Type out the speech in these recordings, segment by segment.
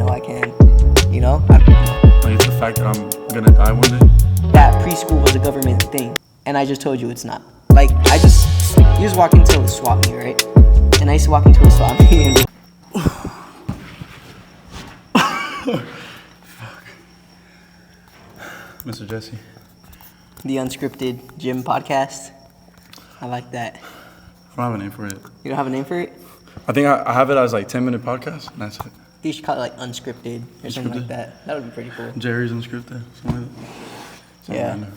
know I can. You know? Like, it's the fact that I'm gonna die one day. That preschool was a government thing, and I just told you it's not. Like, you just walk into a swap meet, right? And I used to walk into a swap meet and Fuck. Mr. Jesy. the Unscripted Gym podcast. I like that. I don't have a name for it. You don't have a name for it? I think I have it as like 10-minute podcast, and that's it. You should call it like Unscripted or something like that. That would be pretty cool. Jerry's Unscripted, something like that. Something Yeah. random.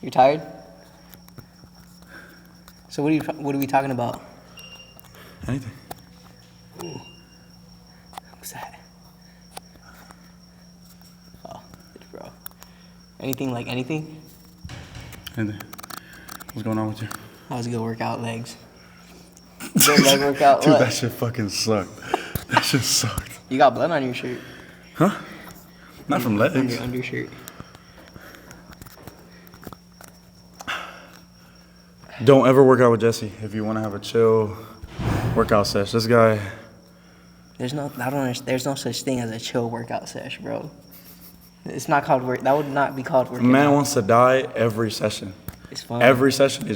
You're tired? So what are we talking about? Anything. Ooh. What's that? Oh, it's bro. Anything like anything? Anything. What's going on with you? How was a good workout, legs? Good leg workout. Dude, what? that shit fucking sucked. That shit sucked. You got blood on your shirt. Huh? Not from On legs. your undershirt. Don't ever work out with Jesy if you want to have a chill workout sesh. This guy, There's no such thing as a chill workout sesh, bro. It's not called work. That would not be called a working man out. wants to die every session. It's fun. Every session, he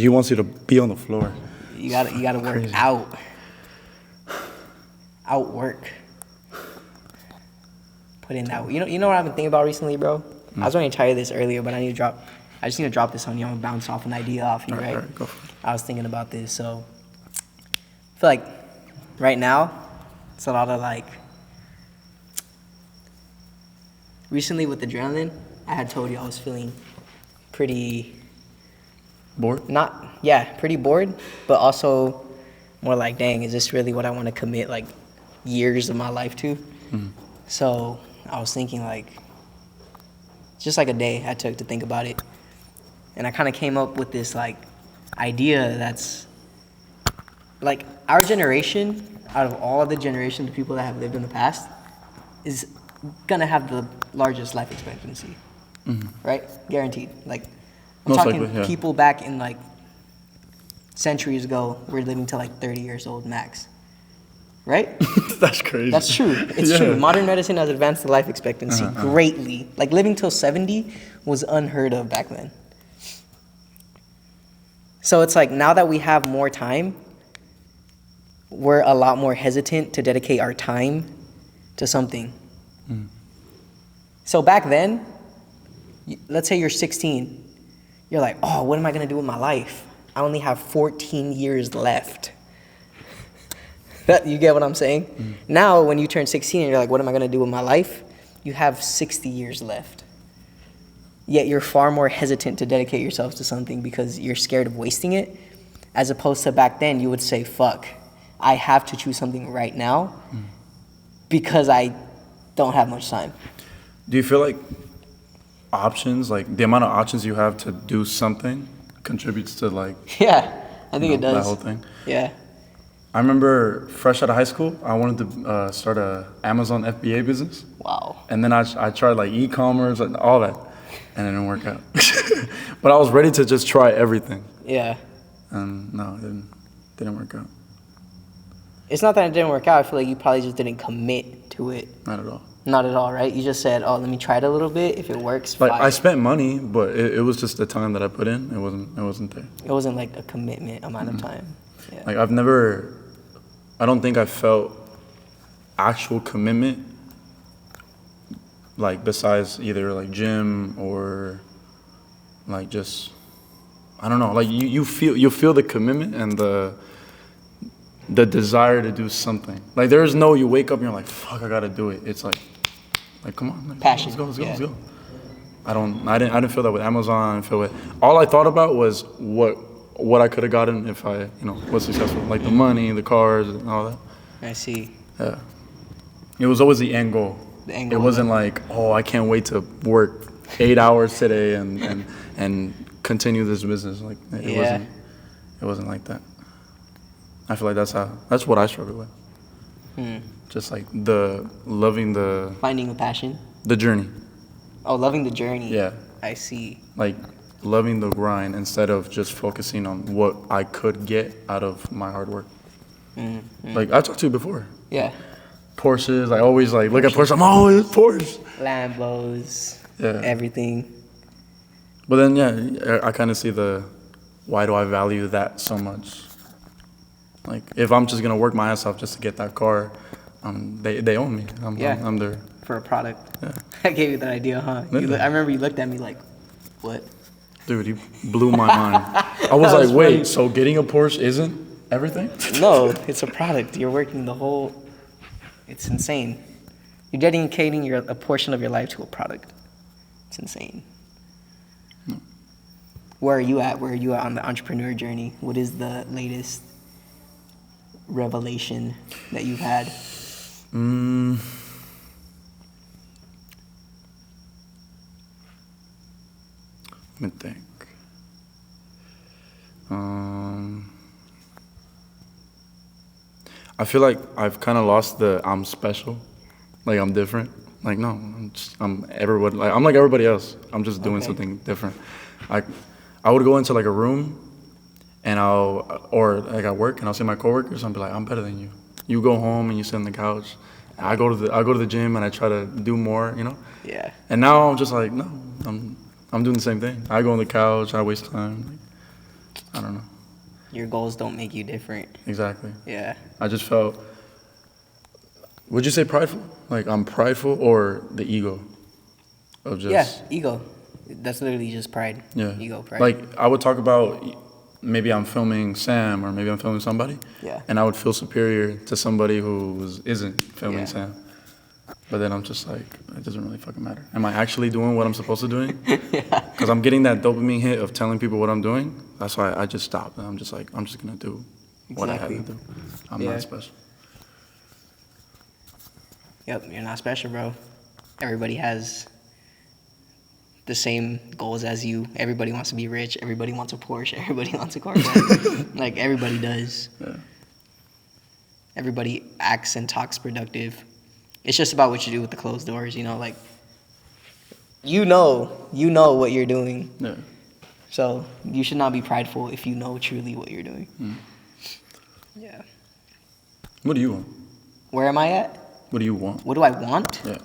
wants you to be on the floor. You gotta work Crazy. out. Outwork. Put in that. You know what I've been thinking about recently, bro? I was going to tell you this earlier, but I just need to drop this on you. I'm gonna bounce off an idea off you, right? All right, go for it. I was thinking about this, so I feel like right now it's a lot of like. Recently with adrenaline, I had told you I was feeling pretty Bored? pretty bored, but also more like, dang, is this really what I want to commit like years of my life to? So I was thinking like, just like a day I took to think about it. And I kind of came up with this like idea that's like our generation, out of all of the generations of people that have lived in the past, is gonna have the largest life expectancy, right? Guaranteed. Like I'm Most talking likely, yeah. people back in like centuries ago were living to like 30 years old max, right? That's crazy. That's true. It's Yeah. true. Modern medicine has advanced the life expectancy greatly. Like living till 70 was unheard of back then. So it's like now that we have more time, we're a lot more hesitant to dedicate our time to something. So back then, let's say you're 16, you're like, oh, what am I gonna do with my life? I only have 14 years left. You get what I'm saying? Now, when you turn 16 and you're like, what am I gonna do with my life? You have 60 years left. Yet you're far more hesitant to dedicate yourself to something because you're scared of wasting it, as opposed to back then you would say, fuck, I have to choose something right now because I don't have much time. Do you feel like options, like the amount of options you have to do something, contributes to like Yeah, I think it does. that whole thing? Yeah. I remember fresh out of high school, I wanted to start a Amazon FBA business. Wow. And then I tried like e-commerce and all that, and it didn't work out. But I was ready to just try everything. Yeah. And no, it didn't work out. It's not that it didn't work out. I feel like you probably just didn't commit to it. Not at all. Not at all, right? You just said, oh, let me try it a little bit. If it works, Like fine. I spent money, but it was just the time that I put in. It wasn't there. It wasn't like a commitment amount of time. Yeah. Like I don't think I felt actual commitment, like besides either like gym or like just, I don't know, like you feel the commitment and the desire to do something. Like there's no, you wake up and you're like, fuck, I gotta do it. It's like come on, like, Passion. let's go. Yeah. I didn't feel that with Amazon. I didn't feel it. All I thought about was what I could have gotten if I, was successful. Like the money, the cars, and all that. I see. Yeah. It was always the end goal. The end goal. It wasn't like, oh, I can't wait to work 8 hours today and continue this business. Like it wasn't like that. I feel like that's what I struggle with. Just like Finding a passion. the journey. Oh, loving the journey. Yeah. I see. Like loving the grind instead of just focusing on what I could get out of my hard work. Mm-hmm. Like I talked to you before. Yeah. Porsches, I always like look at Porsche. I'm always Porsche. Lambos. Yeah. Everything. But then yeah, I kind of see the why do I value that so much? Like if I'm just gonna work my ass off just to get that car, they own me. I'm their for a product. Yeah. I gave you that idea, huh? Yeah. I remember you looked at me like, what? Dude, you blew my mind. I was like, wait, so getting a Porsche isn't everything? No, it's a product. You're working the whole. It's insane. You're dedicating a portion of your life to a product. It's insane. No. Where are you at? Where are you at on the entrepreneur journey? What is the latest revelation that you've had? Let me think. I feel like I've kind of lost the I'm special, like I'm different. Like no, I'm everybody. Like I'm like everybody else. I'm just doing something different. Like I would go into like a room, and or like at work, and I'll see my coworkers. I'll be like, I'm better than you. You go home and you sit on the couch. I go to the gym and I try to do more. You know. Yeah. And now I'm just like no, I'm doing the same thing. I go on the couch. I waste time. Like, I don't know. Your goals don't make you different. Exactly. Yeah. I just felt. Would you say prideful? Like I'm prideful or the ego? Of just. Yeah, ego. That's literally just pride. Yeah. Ego, pride. Like I would talk about maybe I'm filming Sam or maybe I'm filming somebody. Yeah. And I would feel superior to somebody who isn't filming Yeah. Sam. But then I'm just like, it doesn't really fucking matter. Am I actually doing what I'm supposed to doing? Yeah. Because I'm getting that dopamine hit of telling people what I'm doing. That's why I just stopped. And I'm just like, I'm just going to do what I have to do. I'm not special. Yep, you're not special, bro. Everybody has the same goals as you. Everybody wants to be rich. Everybody wants a Porsche. Everybody wants a car. Like, everybody does. Yeah. Everybody acts and talks productive. It's just about what you do with the closed doors, you know? Like, you know what you're doing. Yeah. So you should not be prideful if you know truly what you're doing. Mm. Yeah. What do you want? Where am I at? What do you want? What do I want? Yeah.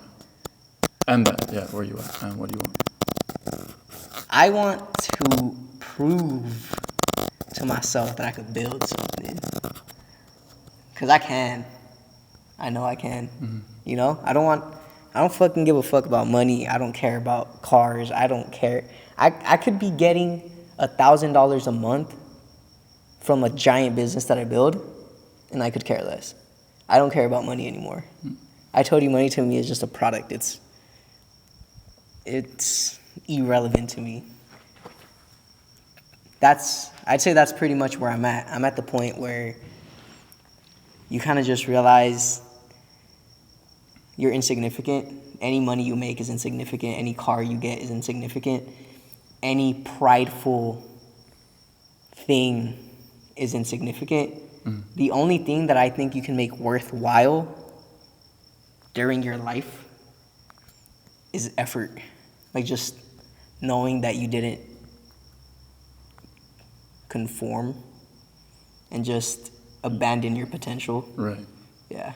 And that, yeah, where you at? And what do you want? I want to prove to myself that I could build something. Because I can. I know I can. Mm-hmm. You know? I don't fucking give a fuck about money. I don't care about cars. I don't care. I could be getting $1,000 a month from a giant business that I build, and I could care less. I don't care about money anymore. I told you money to me is just a product. It's irrelevant to me. I'd say that's pretty much where I'm at. I'm at the point where you kind of just realize you're insignificant. Any money you make is insignificant. Any car you get is insignificant. Any prideful thing is insignificant. The only thing that I think you can make worthwhile during your life is effort. Like just knowing that you didn't conform and just abandon your potential. Right. Yeah.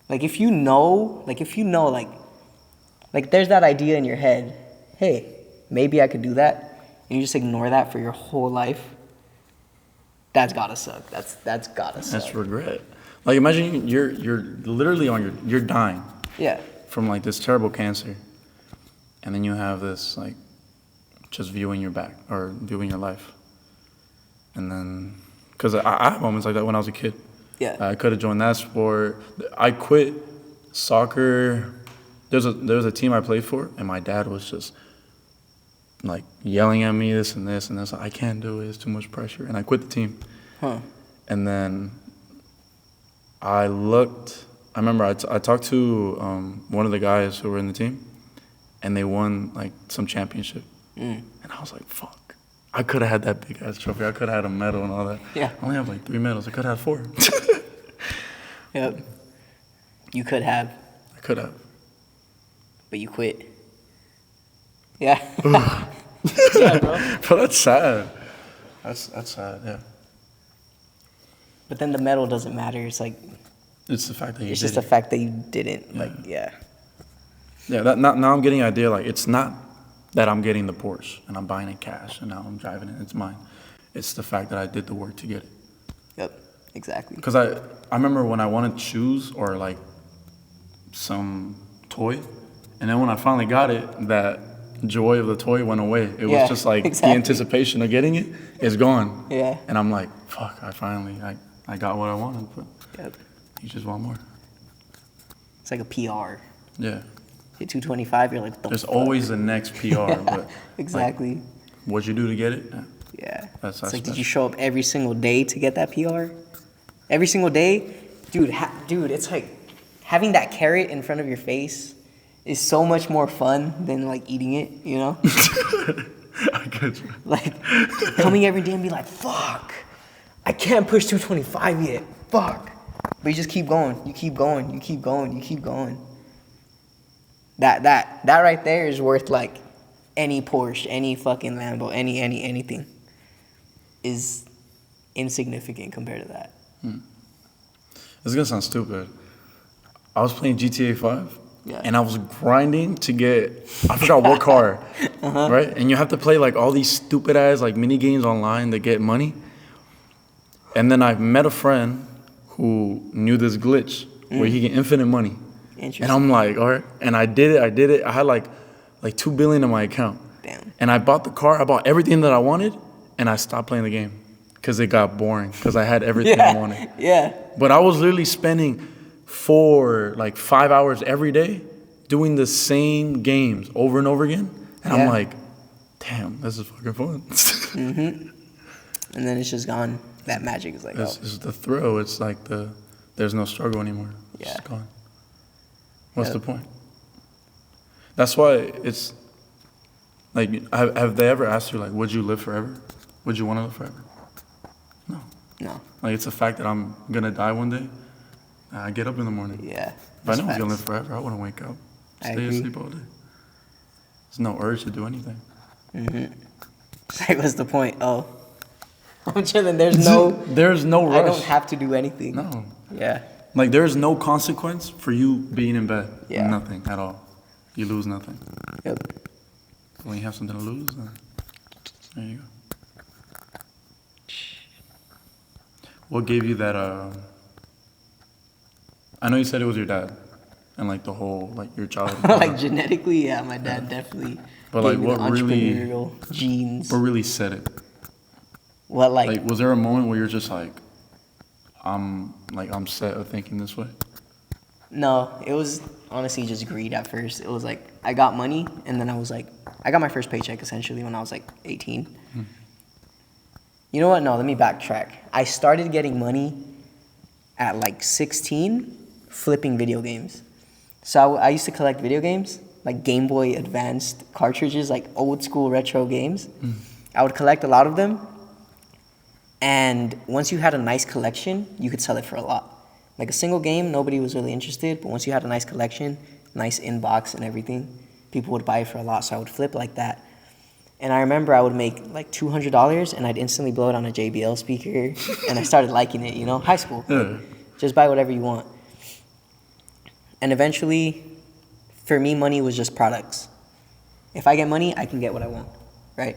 Like if you know, there's that idea in your head, hey, maybe I could do that, and you just ignore that for your whole life. That's gotta suck. That's gotta suck. That's regret. Like imagine you're literally you're dying. Yeah. From like this terrible cancer, and then you have this like just viewing your back or viewing your life, and then because I have moments like that when I was a kid. Yeah. I could have joined that sport. I quit soccer. There was a team I played for, and my dad was just like yelling at me this and this and this. I can't do it. It's too much pressure, and I quit the team. Huh. And then I remember I talked to one of the guys who were in the team, and they won like some championship. And I was like, fuck. I could have had that big ass trophy. I could have had a medal and all that. Yeah. I only have like 3 medals. I could have had 4. Yep. You could have, I could have. but you quit. Yeah. Yeah, bro. Bro, that's sad. That's sad, yeah. But then the medal doesn't matter. It's like, It's the fact that you it's did just the it. fact that you didn't. Yeah. Like, yeah. Yeah, now I'm getting an idea, like, it's not that I'm getting the Porsche and I'm buying it cash and now I'm driving it, it's mine. It's the fact that I did the work to get it. Yep, exactly. Because I remember when I wanted shoes or like some toy, and then when I finally got it, that joy of the toy went away. It was just like exactly. the anticipation of getting it is gone. Yeah. And I'm like, fuck, I got what I wanted, but Yep. you just want more. It's like a PR. Yeah. Hit 225, you're like, what the There's fuck? always the next PR, but Exactly. like, what'd you do to get it? Yeah. That's It's like, did special. you show up every single day to get that PR? Every single day? Dude, it's like having that carrot in front of your face is so much more fun than like eating it, you know? I get you. Like coming every day and be like, fuck, I can't push 225 yet. Fuck. But you just keep going. You keep going. You keep going. You keep going. That right there is worth like any Porsche, any fucking Lambo, anything is insignificant compared to that. This is gonna sound stupid. I was playing GTA 5, Yeah. and I was grinding to get, I forgot what car, right? And you have to play like all these stupid ass like mini games online to get money. And then I met a friend who knew this glitch where he get infinite money. Interesting. And I'm like, all right. And I did it. I had like $2 billion in my account. Damn. And I bought the car. I bought everything that I wanted, and I stopped playing the game because it got boring because I had everything I wanted. Yeah. But I was literally spending 5 hours every day doing the same games over and over again. And I'm Yeah. like, damn, this is fucking fun. And then it's just gone. That magic is like, It's the thrill. It's like there's no struggle anymore. It's just Yeah. gone. What's Yep. the point? That's why it's like, have they ever asked you, like, would you live forever? Would you want to live forever? No. no. Like, it's the fact that I'm going to die one day. I get up in the morning. Yeah. If I know I was going to facts. live forever, I wouldn't wake up. I Stay agree. asleep all day. There's no urge to do anything. Like, what's the point? Oh. I'm chilling. There's no rush. I don't have to do anything. No. Yeah. Like, there's no consequence for you being in bed. Yeah. Nothing at all. You lose nothing. Yep. When you have something to lose, then there you go. What gave you that, I know you said it was your dad and like the whole, like your childhood. Like genetically, yeah, my dad definitely But, gave like, me what the really- entrepreneurial genes. What really said it? What Like, was there a moment where you're just like, I'm set of thinking this way? No, it was honestly just greed at first. It was like I got money, and then I was like, I got my first paycheck essentially when I was like 18. You know what? No, let me backtrack. I started getting money at like 16, flipping video games. So I used to collect video games, like Game Boy Advanced cartridges, like old school retro games. I would collect a lot of them. And once you had a nice collection, you could sell it for a lot. Like a single game, nobody was really interested. But once you had a nice collection, nice inbox and everything, people would buy it for a lot. So I would flip like that. And I remember I would make like $200 and I'd instantly blow it on a JBL speaker. And I started liking it, you know, high school. Yeah. Just buy whatever you want. And eventually, for me, money was just products. If I get money, I can get what I want, right?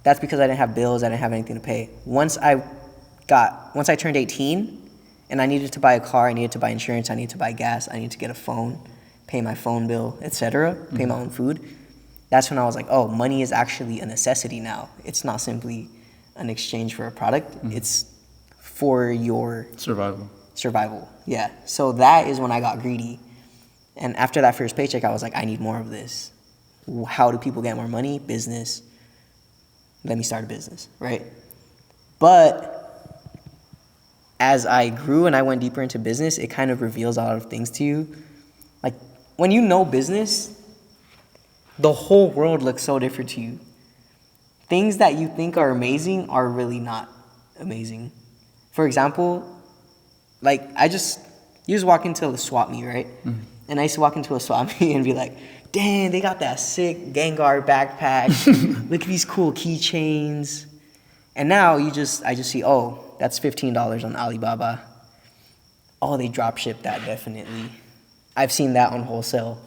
That's because I didn't have bills, I didn't have anything to pay. Once I turned 18 and I needed to buy a car, I needed to buy insurance, I needed to buy gas, I needed to get a phone, pay my phone bill, etc., pay my own food. That's when I was like, oh, money is actually a necessity now. It's not simply an exchange for a product. It's for your survival. Yeah. So that is when I got greedy. And after that first paycheck, I was like, I need more of this. How do people get more money? Business. Let me start a business, right? But as I grew and I went deeper into business, it kind of reveals a lot of things to you. Like, when you know business, the whole world looks so different to you. Things that you think are amazing are really not amazing. For example, like you just walk into the swap meet, right? And I used to walk into a swap meet and be like, dang, they got that sick Gengar backpack. Look at these cool keychains. And now I just see, oh, that's $15 on Alibaba. Oh, they drop ship that, definitely. I've seen that on wholesale.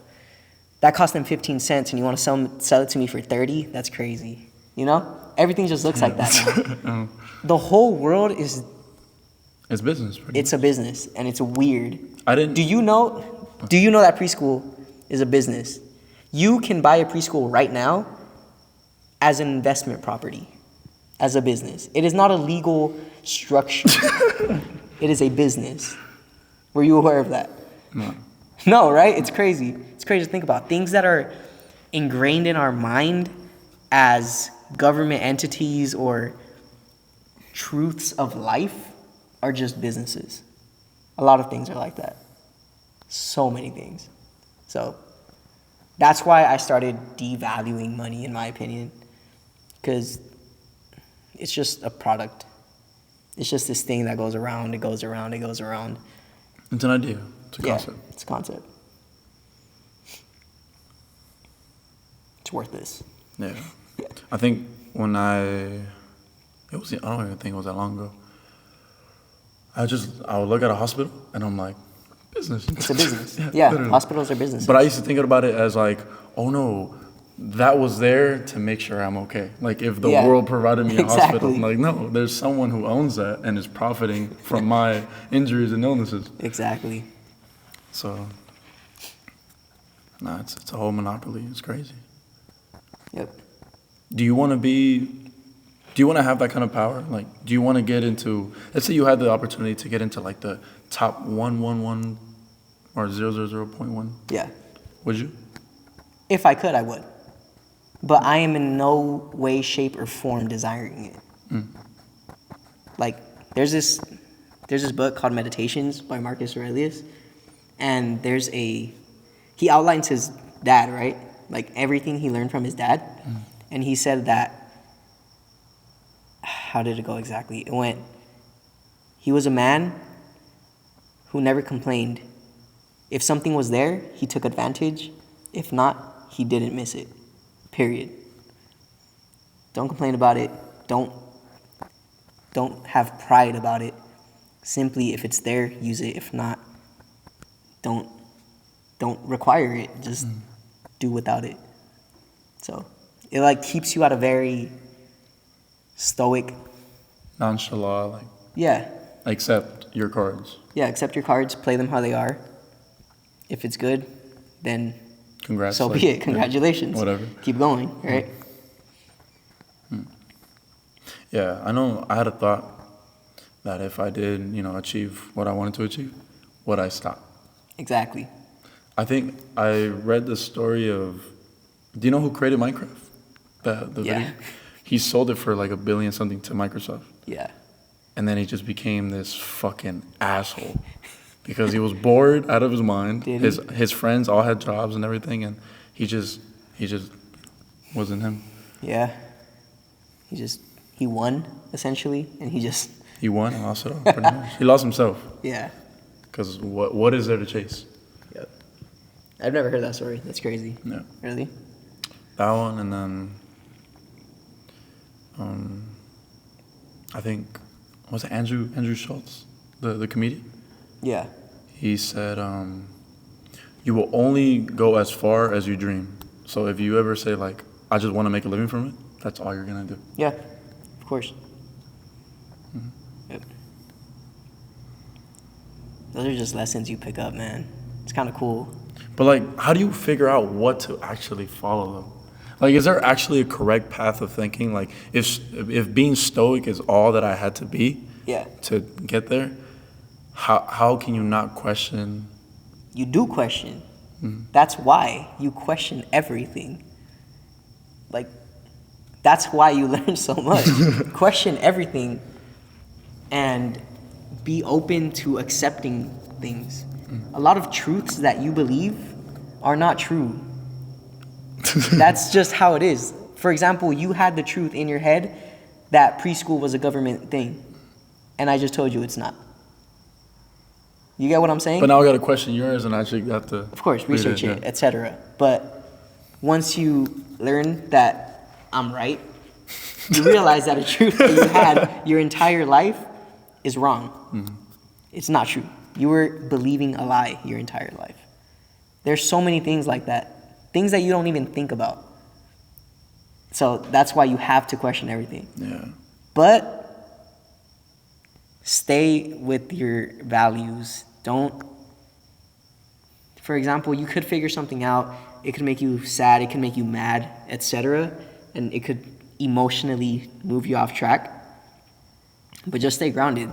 That cost them 15 cents and you want to sell it to me for 30? That's crazy. You know? Everything just looks like that now. The whole world is... It's business. It's a business, and it's weird. Do you know that preschool is a business? You can buy a preschool right now as an investment property, as a business. It is not a legal structure. It is a business. Were you aware of that? No. No, right? It's crazy. It's crazy to think about. Things that are ingrained in our mind as government entities or truths of life are just businesses. A lot of things are like that. So many things. So that's why I started devaluing money, in my opinion, because it's just a product. It's just this thing that goes around, it goes around, it goes around. It's an idea. It's a concept. Yeah, it's a concept. It's worthless. Yeah. I think when I don't even think it was that long ago. I would look at a hospital and I'm like, business. It's a business. Yeah, hospitals are businesses. But I used to think about it as like, oh no, that was there to make sure I'm okay. Like if the world provided me a hospital, I'm like, no, there's someone who owns that and is profiting from my injuries and illnesses. Exactly. So, it's a whole monopoly. It's crazy. Yep. Do you want to have that kind of power? Like, do you want to get into, let's say you had the opportunity to get into like the top 111 or 000.1. Yeah. Would you? If I could, I would. But I am in no way, shape, or form desiring it. Like, there's this book called Meditations by Marcus Aurelius. And he outlines his dad, right? Like everything he learned from his dad. And he said that, how did it go exactly? It went, he was a man who never complained. If something was there, he took advantage. If not, he didn't miss it. Period. Don't complain about it. Don't have pride about it. Simply, if it's there, use it. If not, don't require it. Just do without it. So it like keeps you at a very stoic, nonchalant, like, yeah, accept your cards. Yeah, accept your cards, play them how they are. If it's good, then congrats. So be it. Congratulations. Whatever. Keep going, right? Yeah, I know I had a thought that if I did, achieve what I wanted to achieve, would I stop? Exactly. I think I read the story of, do you know who created Minecraft? The video? He sold it for like $1 billion something to Microsoft. Yeah. And then he just became this fucking asshole because he was bored out of his mind. His friends all had jobs and everything, and he just wasn't him. Yeah. He won essentially, and he won and lost it all. Pretty much. He lost himself. Yeah. Because what is there to chase? Yep. I've never heard that story. That's crazy. Yeah. Really? That one, and then I think, was it Andrew Schultz, the comedian? Yeah. He said, you will only go as far as you dream. So if you ever say like, I just want to make a living from it, that's all you're gonna do. Yeah, of course. Yep. Those are just lessons you pick up, man. It's kind of cool. But like, how do you figure out what to actually follow though? Like, is there actually a correct path of thinking? Like, if being stoic is all that I had to be to get there, how can you not question? You do question. That's why you question everything. Like, that's why you learn so much. Question everything and be open to accepting things. A lot of truths that you believe are not true. That's just how it is. For example, you had the truth in your head that preschool was a government thing, and I just told you it's not. You get what I'm saying? But now I got to question yours and actually have to. Of course, read research it, yeah. etc. But once you learn that I'm right, you realize that a truth that you had your entire life is wrong. Mm-hmm. It's not true. You were believing a lie your entire life. There's so many things like that. Things that you don't even think about. So that's why you have to question everything. Yeah. But stay with your values. Don't, for example, you could figure something out. It could make you sad. It could make you mad, etc. And it could emotionally move you off track. But just stay grounded.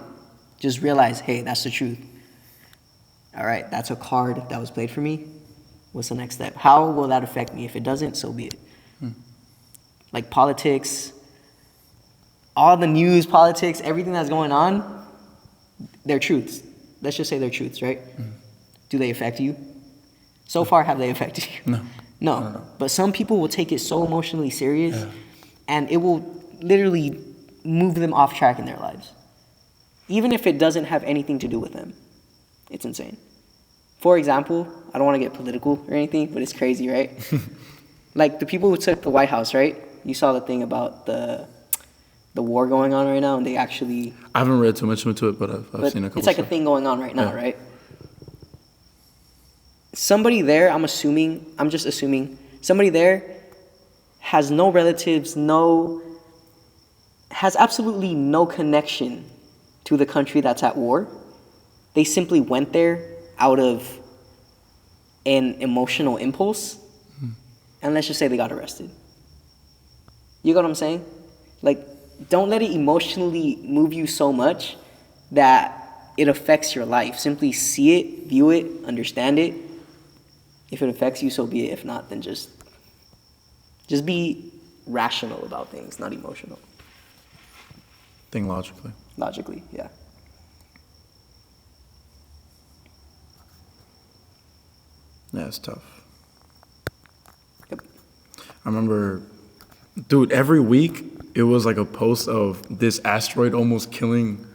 Just realize, hey, that's the truth. All right, that's a card that was played for me. What's the next step? How will that affect me? If it doesn't, so be it. Like politics, all the news, politics, everything that's going on, they're truths. Let's just say they're truths, right? Do they affect you? So far, have they affected you? No. But some people will take it so emotionally serious, and it will literally move them off track in their lives. Even if it doesn't have anything to do with them. It's insane. For example, I don't want to get political or anything, but it's crazy, right? Like the people who took the White House, right? You saw the thing about the war going on right now, and they actually... I haven't read too much into it, but I've seen a couple It's like stuff. a thing going on right now, right? Somebody there, I'm just assuming, somebody there has no relatives, has absolutely no connection to the country that's at war. They simply went there out of an emotional impulse, and let's just say they got arrested. You get what I'm saying? Like, don't let it emotionally move you so much that it affects your life. Simply see it, view it, understand it. If it affects you, so be it. If not, then just be rational about things, not emotional. Think logically. Logically, yeah. Yeah, it's tough. Yep. I remember, dude, every week it was like a post of this asteroid almost killing,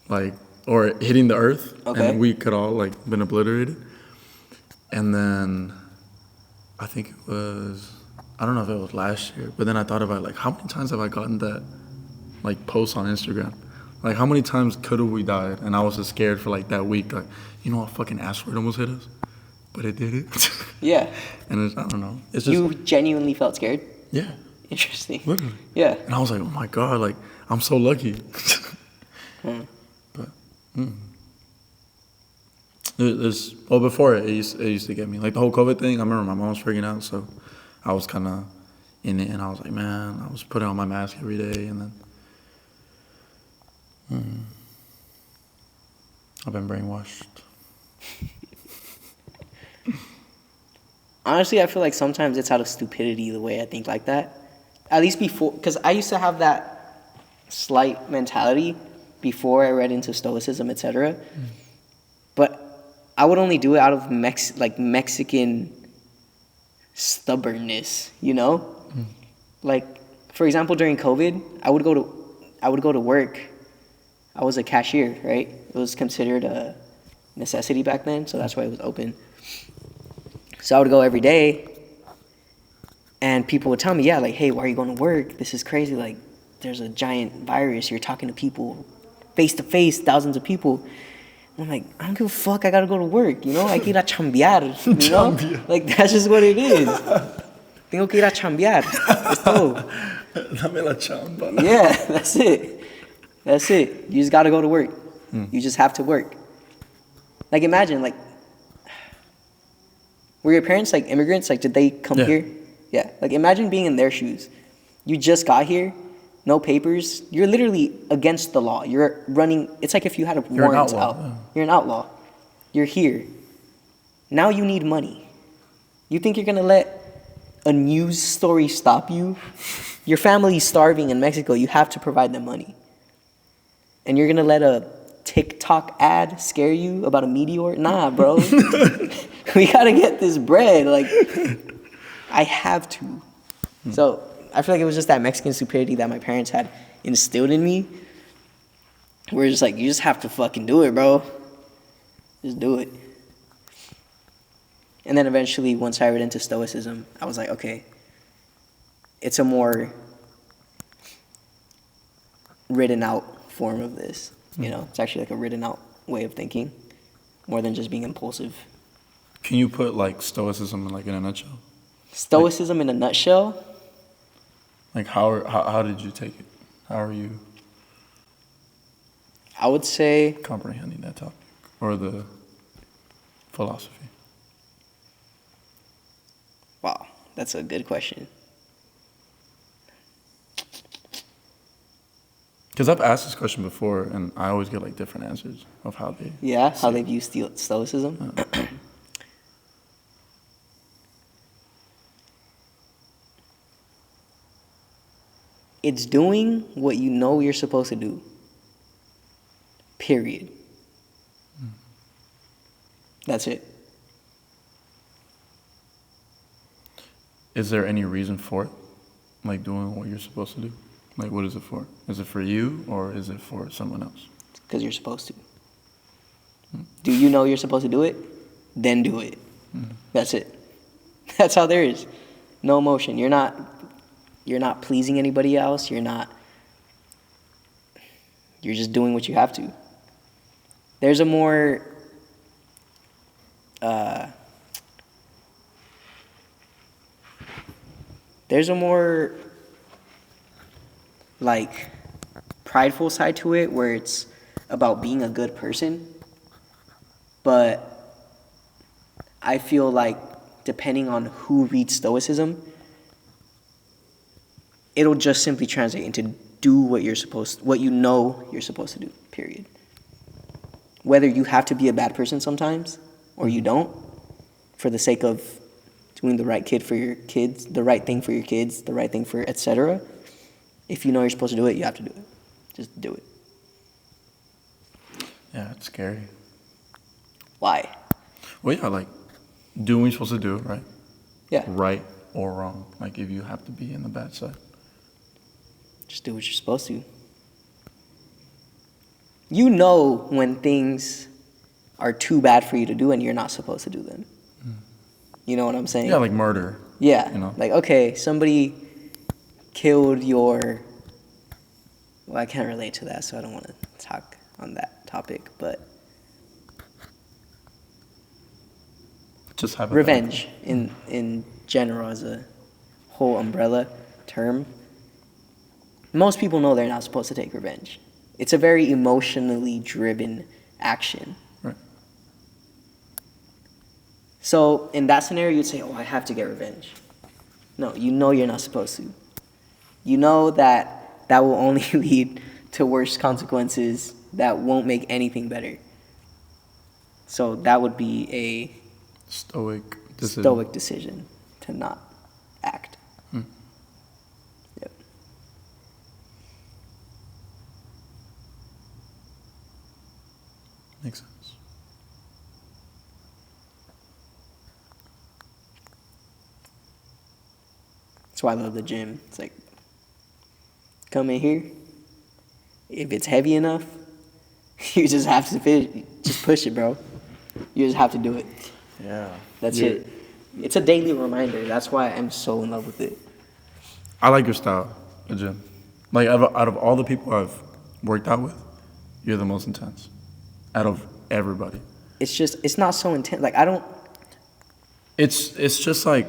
like, or hitting the Earth. Okay. And we could all, like, been obliterated. And then I think it was, I don't know if it was last year, but then I thought about, like, how many times have I gotten that, like, post on Instagram? Like, how many times could have we died? And I was just scared for, like, that week. Like, you know, a fucking asteroid almost hit us? But it did it. Yeah. And I don't know. It's just... You genuinely felt scared? Yeah. Interesting. Literally. Yeah. And I was like, oh my God, like, I'm so lucky. But, well, before it used to get me. Like, the whole COVID thing, I remember my mom was freaking out, so I was kind of in it, and I was like, man, I was putting on my mask every day, and then I've been brainwashed. Honestly, I feel like sometimes it's out of stupidity the way I think like that. At least before, because I used to have that slight mentality before I read into Stoicism, etc. But I would only do it out of Mexican stubbornness, you know? Like, for example, during COVID, I would go to work. I was a cashier, right? It was considered a necessity back then, so that's why it was open. So I would go every day, and people would tell me, yeah, like, hey, why are you going to work? This is crazy. Like, there's a giant virus. You're talking to people face to face, thousands of people. And I'm like, I don't give a fuck. I got to go to work, you know? I quiero chambear, you know? Like, that's just what it is. Tengo que ir a chambear. Es todo. Dame la chamba. Yeah, that's it. That's it. You just got to go to work. You just have to work. Like, imagine, like, were your parents, like, immigrants? Like, did they come here? Yeah. Like, imagine being in their shoes. You just got here, no papers. You're literally against the law. You're running. It's like if you had a warrant out. Yeah. You're an outlaw. You're here. Now you need money. You think you're going to let a news story stop you? Your family's starving in Mexico. You have to provide them money. And you're going to let a TikTok ad scare you about a meteor? Nah, bro. We got to get this bread. Like, I have to. So I feel like it was just that Mexican stupidity that my parents had instilled in me. We're just like, you just have to fucking do it, bro. Just do it. And then eventually, once I read into Stoicism, I was like, okay, it's a more written out form of this. You know, it's actually like a written out way of thinking, more than just being impulsive. Can you put like Stoicism in a nutshell? Stoicism in a nutshell? Like how did you take it? How are you I would say, comprehending that topic or the philosophy? wow, that's a good question. Because I've asked this question before, and I always get like different answers of how they. Yeah, how see they it. view Stoicism. It's doing what you know you're supposed to do. Period. That's it. Is there any reason for it? Like doing what you're supposed to do? Like what is it for? Is it for you or is it for someone else? Because you're supposed to. Do you know you're supposed to do it? Then do it. That's it. That's all there is. No emotion. You're not pleasing anybody else. You're just doing what you have to. There's a more like prideful side to it where it's about being a good person. But I feel like depending on who reads Stoicism, it'll just simply translate into do what you know you're supposed to do, period. Whether you have to be a bad person sometimes or you don't, for the sake of doing the right kid for your kids, the right thing for your kids, the right thing for etc. If you know you're supposed to do it, you have to do it. Just do it. Yeah, it's scary. Why? Well, yeah, like doing what you're supposed to do, right? Yeah. Right or wrong. Like if you have to be in the bad side. Just do what you're supposed to. You know when things are too bad for you to do and you're not supposed to do them. You know what I'm saying? Yeah, like murder. Yeah. You know? Like, okay, somebody killed your... Well, I can't relate to that, so I don't want to talk on that topic, but... Just have Revenge, in general, as a whole umbrella term. Most people know they're not supposed to take revenge. It's a very emotionally driven action. Right. So in that scenario, you'd say, oh, I have to get revenge. No, you know you're not supposed to. You know that will only lead to worse consequences that won't make anything better. So that would be a stoic decision to not act. Yep. Makes sense. That's why I love the gym. It's like, come in here. If it's heavy enough, you just have to just push it, bro. You just have to do it. Yeah. That's it. It's a daily reminder. That's why I'm so in love with it. I like your style, the gym. Like out of all the people I've worked out with, you're the most intense. Out of everybody. It's not so intense. Like I don't. It's just like.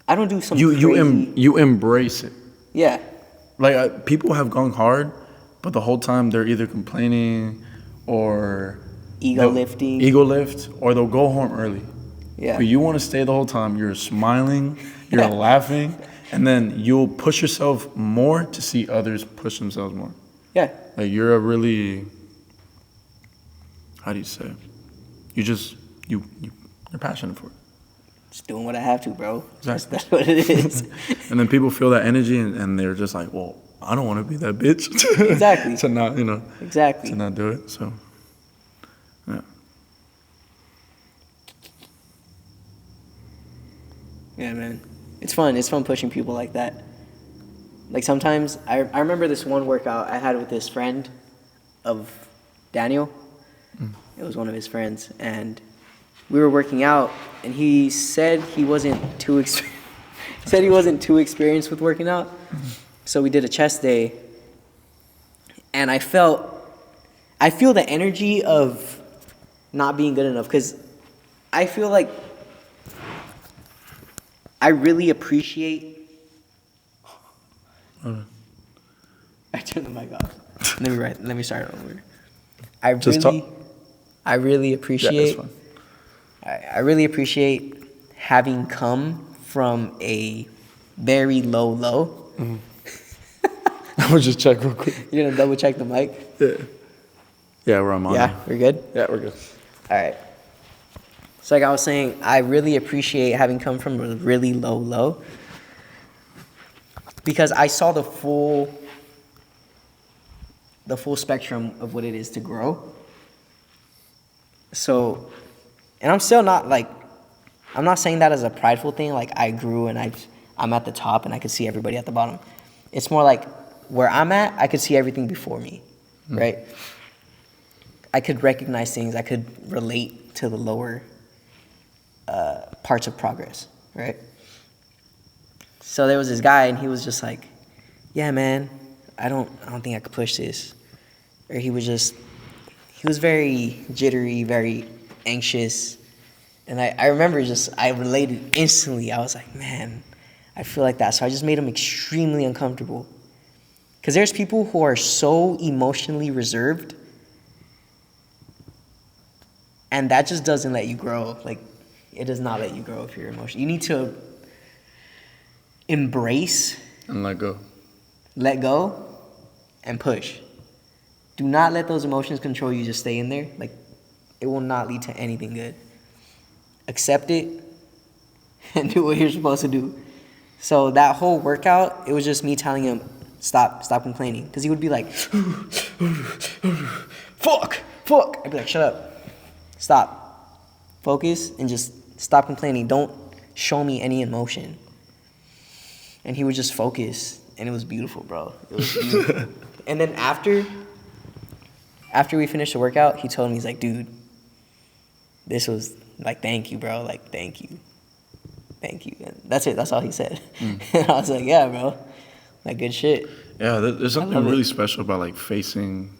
I don't do some crazy. You embrace it. Yeah. Like people have gone hard, but the whole time they're either complaining or ego lifting, or they'll go home early. Yeah. But you want to stay the whole time. You're smiling, you're laughing, and then you'll push yourself more to see others push themselves more. Yeah. Like you're a really, how do you say? You're passionate for it. Just doing what I have to, bro. Exactly. That's what it is. And then people feel that energy and they're just like, well, I don't want to be that bitch. Exactly. To not, Exactly. to not do it. So, yeah. Yeah, man. It's fun. It's fun pushing people like that. Like sometimes, I remember this one workout I had with this friend of Daniel. It was one of his friends, and we were working out, and he said he wasn't too experienced with working out. So we did a chest day, and I feel the energy of not being good enough, because I feel like I really appreciate. I turned the mic off. Let me start over. I really appreciate. I really appreciate having come from a very low low. Mm-hmm. I would just check real quick. You're gonna double check the mic? Yeah, we're on. Yeah, we're good? Yeah, we're good. All right. So like I was saying, I really appreciate having come from a really low low, because I saw the full spectrum of what it is to grow. So, and I'm still not like, I'm not saying that as a prideful thing, like I grew and I'm at the top and I could see everybody at the bottom. It's more like where I'm at, I could see everything before me, right? I could recognize things, I could relate to the lower parts of progress, right? So there was this guy, and he was just like, yeah, man, I don't think I could push this. Or he was very jittery, very anxious. And I remember I related instantly. I was like, man, I feel like that. So I just made him extremely uncomfortable. Because there's people who are so emotionally reserved, and that just doesn't let you grow. Like, it does not let you grow if you're emotional. You need to embrace and let go, and push. Do not let those emotions control you. Just stay in there. Like, it will not lead to anything good. Accept it and do what you're supposed to do. So that whole workout, it was just me telling him, stop complaining. Because he would be like, fuck. I'd be like, shut up. Stop. Focus and just stop complaining. Don't show me any emotion. And he would just focus, and it was beautiful, bro. It was beautiful. And then after we finished the workout, he told me, he's like, dude, this was, like, thank you, bro. Like, thank you. And that's it. That's all he said. And I was like, yeah, bro. Like, good shit. Yeah, there's something really special about, like, facing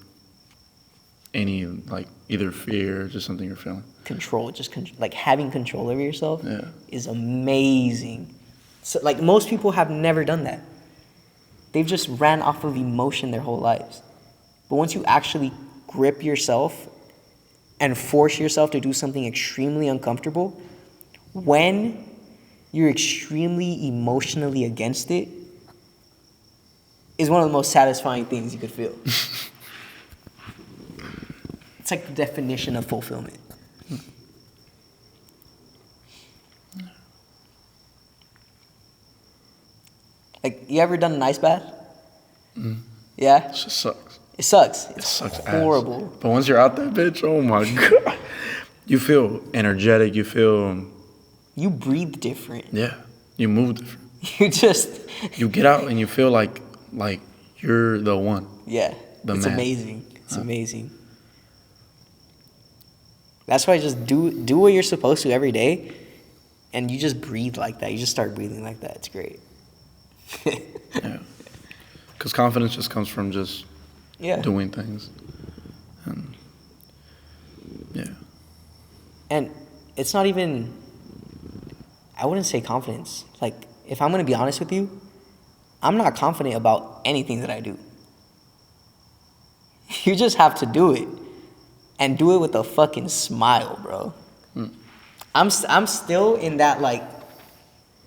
any, like, either fear or just something you're feeling. Control, like, having control over yourself is amazing. So, like, most people have never done that. They've just ran off of emotion their whole lives. But once you actually grip yourself and force yourself to do something extremely uncomfortable, when you're extremely emotionally against it, is one of the most satisfying things you could feel. It's like the definition of fulfillment. Like, you ever done an ice bath? Yeah? It just sucks. It sucks. It sucks horrible. Ass. But once you're out that bitch, oh my God. You feel energetic. You feel... You breathe different. Yeah. You move different. You just... You get out and you feel like you're the one. Yeah. It's amazing. It's amazing. That's why just do what you're supposed to every day, and you just breathe like that. You just start breathing like that. It's great. Yeah. Because confidence just comes from just doing things. And yeah. And it's not even, I wouldn't say confidence. Like, if I'm going to be honest with you, I'm not confident about anything that I do. You just have to do it. And do it with a fucking smile, bro. I'm still in that, like,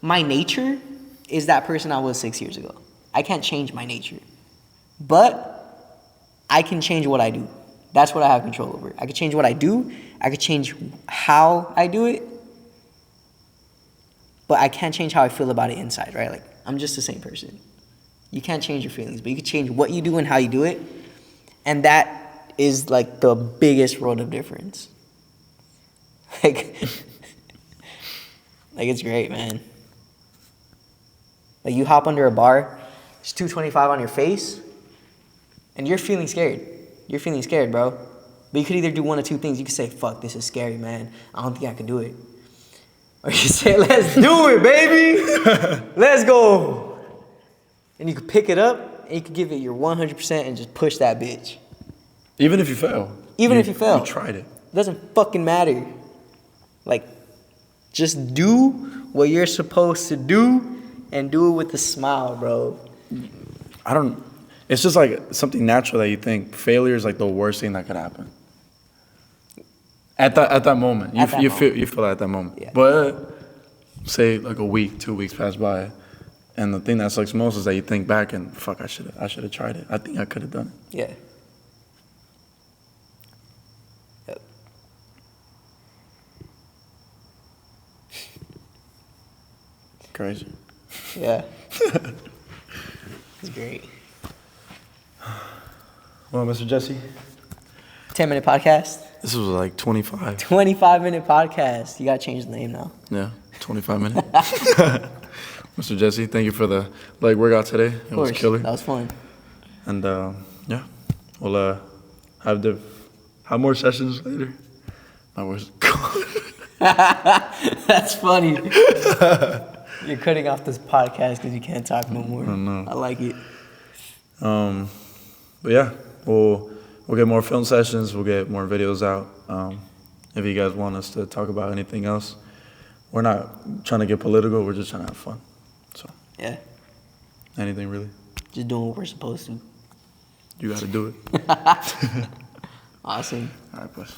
my nature is that person I was 6 years ago. I can't change my nature. But I can change what I do. That's what I have control over. I can change what I do. I can change how I do it. But I can't change how I feel about it inside, right? Like, I'm just the same person. You can't change your feelings, but you can change what you do and how you do it. And that is, like, the biggest world of difference. Like, it's great, man. Like, you hop under a bar, it's 225 on your face, and you're feeling scared. You're feeling scared, bro. But you could either do one of two things. You could say, fuck, this is scary, man. I don't think I can do it. Or you could say, let's do it, baby. Let's go. And you could pick it up, and you could give it your 100% and just push that bitch. Even if you fail. Even if you fail. You tried it. It doesn't fucking matter. Like, just do what you're supposed to do and do it with a smile, bro. It's just like something natural that you think failure is like the worst thing that could happen. At that moment. You feel that at that moment. Yeah. But say like a week, 2 weeks pass by, and the thing that sucks most is that you think back and fuck, I should have tried it. I think I could have done it. Yeah. Yep. Crazy. Yeah. It's great. Well, Mr. Jesse, 10-minute podcast. this was like 25. 25-minute podcast. You gotta change the name now. Yeah, 25 minutes. Mr. Jesse, thank you for the leg workout today. It was killer. That was fun. And yeah, we'll have more sessions later. My voice. That's funny. You're cutting off this podcast because you can't talk no more. I know. I like it. But yeah, we'll get more film sessions. We'll get more videos out. If you guys want us to talk about anything else, we're not trying to get political. We're just trying to have fun. So Yeah. anything really, Just doing what we're supposed to. you got to do it. Awesome. All right, pues.